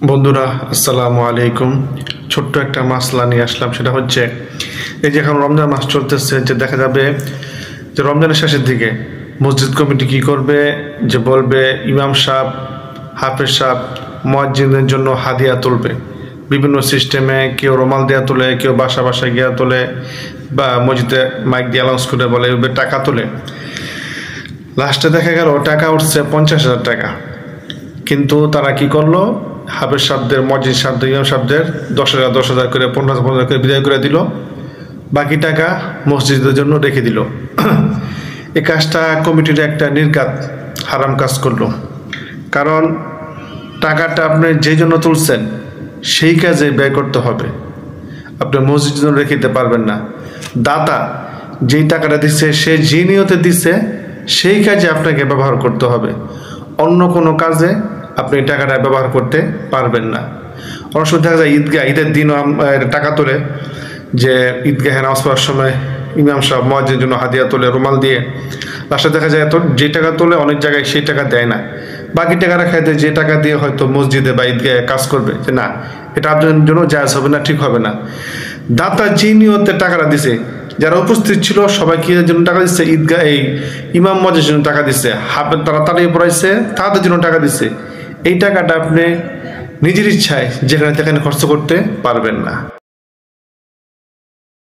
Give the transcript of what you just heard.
বন্ধুরা আসসালামু আলাইকুম। ছোট্ট একটা মাসলা নিয়ে আসলাম, সেটা হচ্ছে এই যে এখন রমজান মাস চলতেছে, যে দেখা যাবে যে রমজানের শেষের দিকে মসজিদ কমিটি কি করবে, যে বলবে ইমাম সাহেব, হাফেজ সাহেব মুয়াজ্জিনদের জন্য হাদিয়া তুলবে বিভিন্ন সিস্টেমে। কেউ রুমাল দেওয়া তোলে, কেউ বাসায় গিয়া তোলে, বা মসজিদে মাইক দিয়ে অ্যানাউন্স করে বলে এভাবে টাকা তোলে। লাস্টে দেখা গেল টাকা উঠছে 50,000 টাকা, কিন্তু তারা কি করলো, হাফেজ সাহেবদের, মসজিদ সাহেবদের, ইমাম সাহেবদের 10,000 করে 15,000 করে বিদায় করে দিল, বাকি টাকা মসজিদের জন্য রেখে দিল। এই কাজটা কমিটির একটা নির্ঘাত হারাম কাজ করলো। কারণ টাকাটা আপনি যেই জন্য তুলছেন সেই কাজে ব্যয় করতে হবে, আপনি মসজিদের জন্য রেখে দিতে পারবেন না। দাতা যেই টাকাটা দিচ্ছে, সে যে নিয়তে দিচ্ছে সেই কাজে আপনাকে ব্যবহার করতে হবে, অন্য কোনো কাজে আপনি টাকাটা ব্যবহার করতে পারবেন না। অনেক সময় দেখা যায় ঈদের দিনও টাকা তোলে, যে ঈদগাহে নামাজ পড়ার সময় ইমাম সাহেব মুয়াজ্জিনের জন্য হাদিয়া তোলে রুমাল দিয়ে। লাস্টে দেখা যায় যে টাকা তোলে অনেক জায়গায় সেই টাকা দেয় না, বাকি টাকা রাখা দেয়, যে টাকা দিয়ে হয়তো মসজিদে বা ঈদগাহে কাজ করবে, যে না এটা আপনার জন্য জায়েজ হবে না, ঠিক হবে না। দাতা যে নিয়তে টাকাটা দিছে, যারা উপস্থিত ছিল সবাই কি জন্য টাকা দিচ্ছে, ঈদগাহ এই ইমাম মুয়াজ্জিনের জন্য টাকা দিচ্ছে, হাফেজ তারা তাড়িয়ে পড়াইছে তাদের জন্য টাকা দিচ্ছে। এই টাকাটা আপনি নিজের ইচ্ছায় যেখানে তেখানে খরচ করতে পারবেন না।